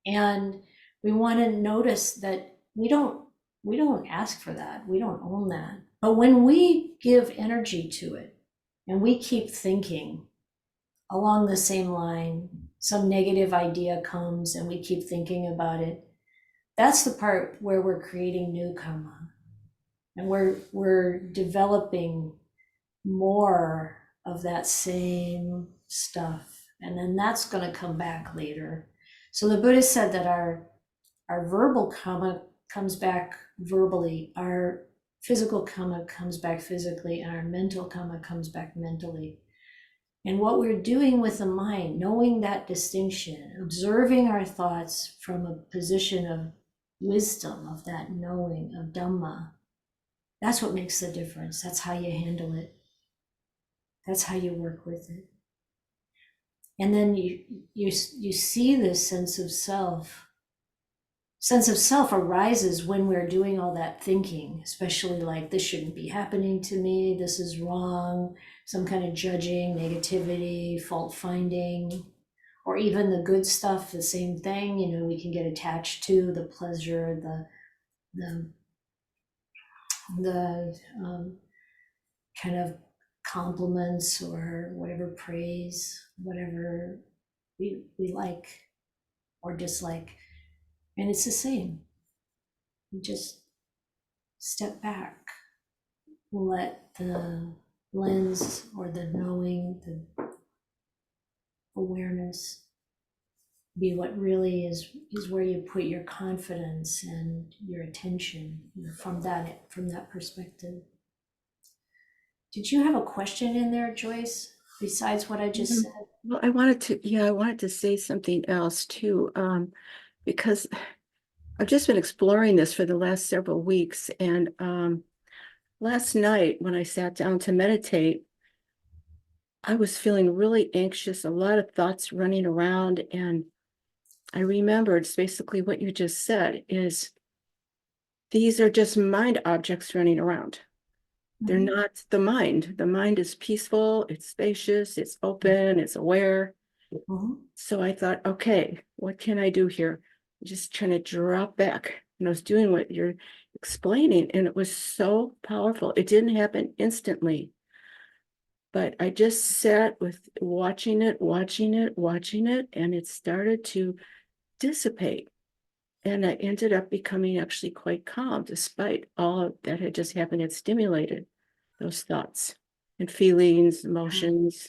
and we want to notice that we don't ask for that. We don't own that. But when we give energy to it and we keep thinking, along the same line, some negative idea comes and we keep thinking about it. That's the part where we're creating new karma. And we're developing more of that same stuff. And then that's going to come back later. So the Buddha said that our verbal karma comes back verbally, our physical karma comes back physically, and our mental karma comes back mentally. And what we're doing with the mind, knowing that distinction, observing our thoughts from a position of wisdom, of that knowing, of Dhamma, that's what makes the difference. That's how you handle it. That's how you work with it. And then you see this sense of self. Sense of self arises when we're doing all that thinking, especially like, this shouldn't be happening to me, this is wrong, some kind of judging, negativity, fault finding, or even the good stuff, the same thing, you know, we can get attached to the pleasure, the kind of compliments or whatever praise, whatever we like or dislike. And it's the same. You just step back, let the lens or the knowing, the awareness be what really is where you put your confidence and your attention, you know, from that perspective. Did you have a question in there, Joyce, besides what I just said? Well, I wanted to say something else too, because I've just been exploring this for the last several weeks. And last night when I sat down to meditate, I was feeling really anxious, a lot of thoughts running around. And I remembered it's basically what you just said is these are just mind objects running around. They're not the mind. The mind is peaceful, it's spacious, it's open, it's aware. So I thought, okay, what can I do here? Just trying to drop back. And I was doing what you're explaining, and it was so powerful. It didn't happen instantly, but I just sat with watching it, and it started to dissipate. And I ended up becoming actually quite calm, despite all that had just happened. It stimulated those thoughts and feelings, emotions.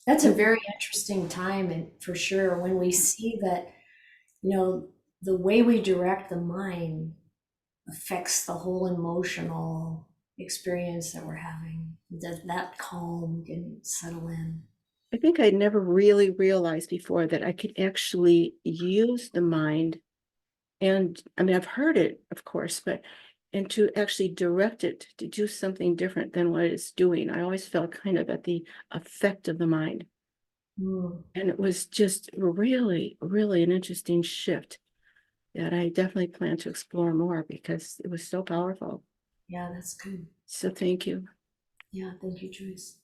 That's a very interesting time, and for sure, when we see that, you know, the way we direct the mind affects the whole emotional experience that we're having. That calm can settle in. I think I never really realized before that I could actually use the mind. And I mean, I've heard it, of course, and to actually direct it to do something different than what it's doing. I always felt kind of at the effect of the mind. And it was just really, really an interesting shift that I definitely plan to explore more because it was so powerful. Yeah, that's good. So thank you. Yeah, thank you, Joyce.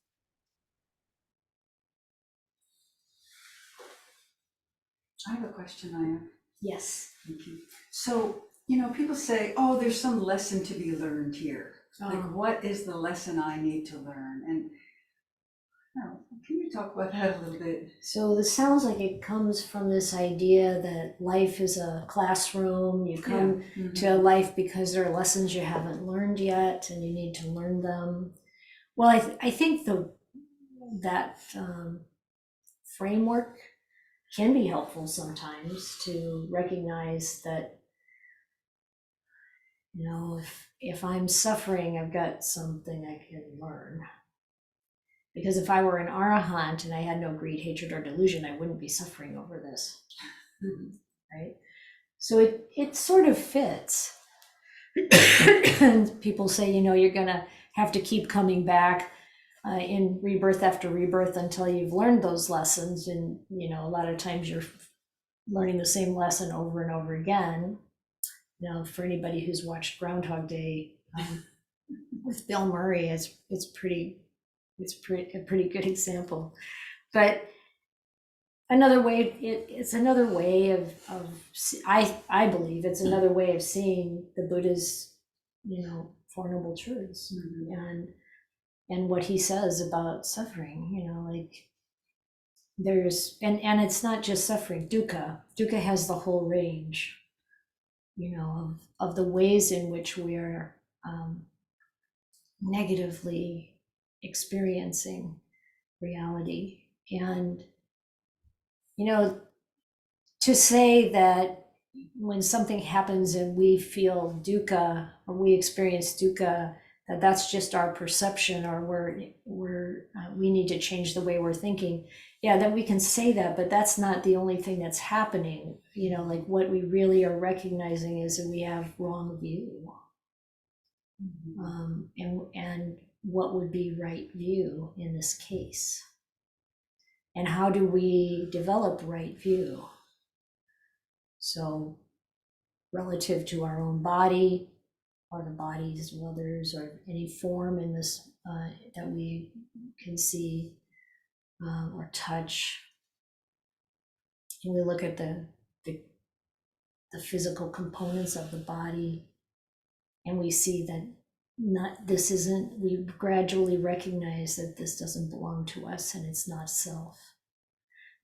I have a question, Ayya. Yes. Thank you. So, you know, people say, oh, there's some lesson to be learned here. Like, what is the lesson I need to learn? And can you talk about that a little bit? So this sounds like it comes from this idea that life is a classroom. You come to life because there are lessons you haven't learned yet and you need to learn them. Well, I think that framework can be helpful sometimes to recognize that, you know, if I'm suffering, I've got something I can learn. Because if I were an arahant and I had no greed, hatred, or delusion, I wouldn't be suffering over this, right? So it sort of fits. And people say, you know, you're gonna have to keep coming back in rebirth after rebirth until you've learned those lessons. And, you know, a lot of times you're learning the same lesson over and over again. Now, for anybody who's watched Groundhog Day with Bill Murray, it's a pretty good example. But another way, it's another way of I believe it's another way of seeing the Buddha's, you know, Four Noble Truths and what he says about suffering. You know, like there's, and it's not just suffering, dukkha. Dukkha has the whole range, of the ways in which we are negatively experiencing reality. And, to say that when something happens and we feel dukkha or we experience dukkha, that's just our perception, or we need to change the way we're thinking. Yeah, that we can say that, but that's not the only thing that's happening. Like what we really are recognizing is that we have wrong view. And what would be right view in this case? And how do we develop right view? So relative to our own body, or the bodies of others, or any form in this that we can see or touch. And we look at the physical components of the body, and we see that we gradually recognize that this doesn't belong to us and it's not self.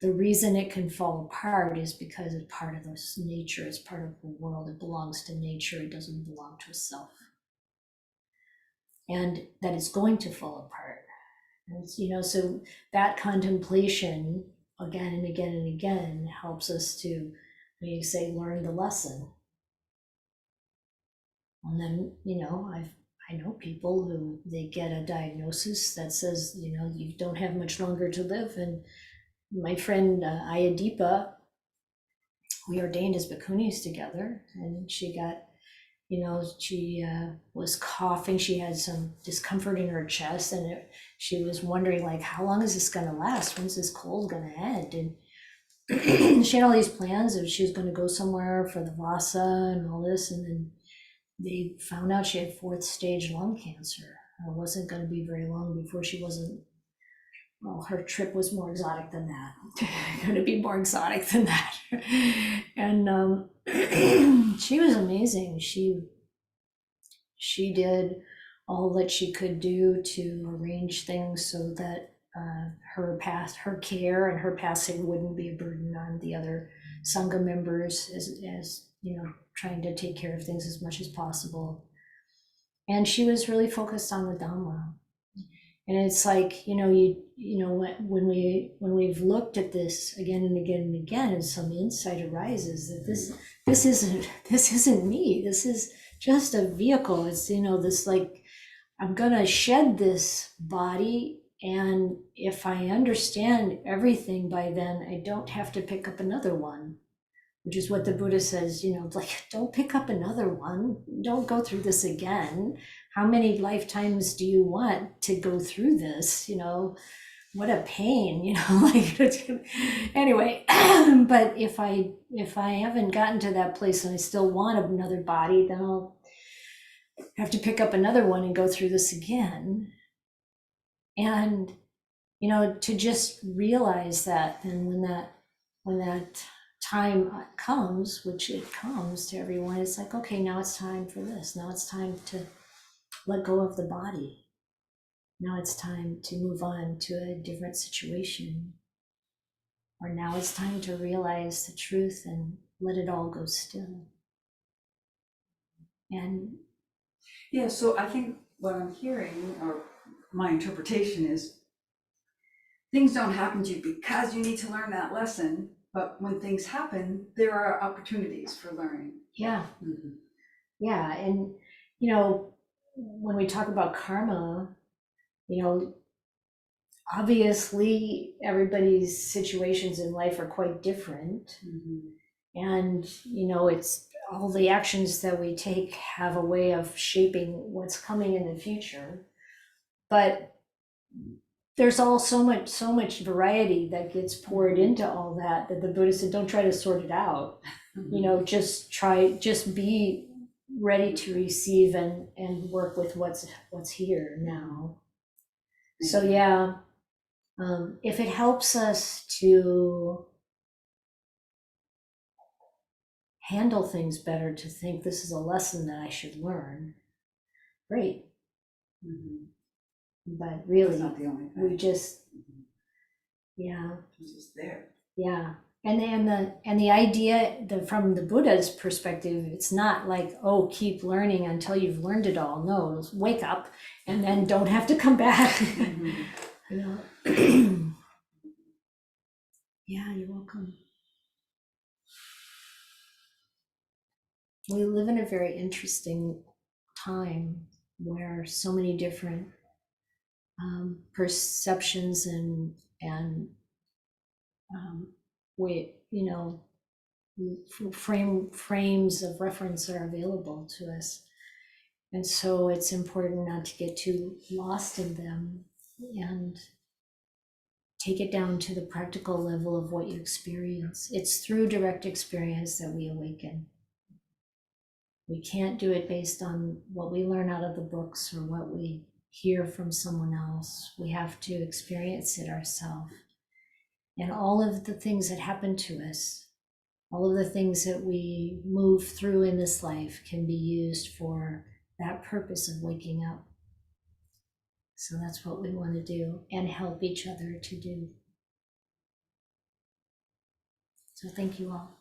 The reason it can fall apart is because it's part of this nature, it's part of the world, it belongs to nature, it doesn't belong to a self. And that it's going to fall apart. And so that contemplation again and again and again helps us to, when you say, learn the lesson. And then, I know people who they get a diagnosis that says, you don't have much longer to live. And my friend Ayya, we ordained as bhikkhunis together, and she got, she was coughing. She had some discomfort in her chest, and she was wondering, like, how long is this going to last? When's this cold going to end? And she had all these plans of she was going to go somewhere for the Vasa and all this, and then they found out she had 4th stage lung cancer. It wasn't going to be very long before she wasn't. Well, her trip was more exotic than that. Going to be more exotic than that. And she was amazing. She did all that she could do to arrange things so that her care and her passing wouldn't be a burden on the other Sangha members, as trying to take care of things as much as possible. And she was really focused on the Dhamma. And it's like, when we've looked at this again and again and again, and some insight arises that this isn't me. This is just a vehicle. It's, this, like, I'm gonna shed this body, and if I understand everything by then, I don't have to pick up another one. Which is what the Buddha says, like, don't pick up another one. Don't go through this again. How many lifetimes do you want to go through this? What a pain, like, anyway. But if I haven't gotten to that place and I still want another body, then I'll have to pick up another one and go through this again. And, to just realize that, and when that time comes, which it comes to everyone, it's like, okay, now it's time for this. Now it's time to let go of the body. Now it's time to move on to a different situation. Or now it's time to realize the truth and let it all go still. And yeah, so I think what I'm hearing, or my interpretation, is things don't happen to you because you need to learn that lesson. But when things happen, there are opportunities for learning. yeah, Mm-hmm. yeah. And, when we talk about karma, obviously everybody's situations in life are quite different. Mm-hmm. And, it's all the actions that we take have a way of shaping what's coming in the future. But there's so much variety that gets poured into all that the Buddha said, don't try to sort it out. Mm-hmm. Just be ready to receive and work with what's here now. So yeah, if it helps us to handle things better, to think this is a lesson that I should learn, great. Mm-hmm. But really, That's not the only thing. we just, Yeah. It's just there. Yeah. And the idea from the Buddha's perspective, it's not like, oh, keep learning until you've learned it all. No, it's wake up and then don't have to come back. Mhm. You know. Yeah, you're welcome. We live in a very interesting time where so many different perceptions and way, you know, frames of reference are available to us. And so it's important not to get too lost in them and take it down to the practical level of what you experience. It's through direct experience that we awaken. We can't do it based on what we learn out of the books or what we hear from someone else. We have to experience it ourselves. And all of the things that happen to us, all of the things that we move through in this life can be used for that purpose of waking up. So that's what we want to do and help each other to do. So thank you all.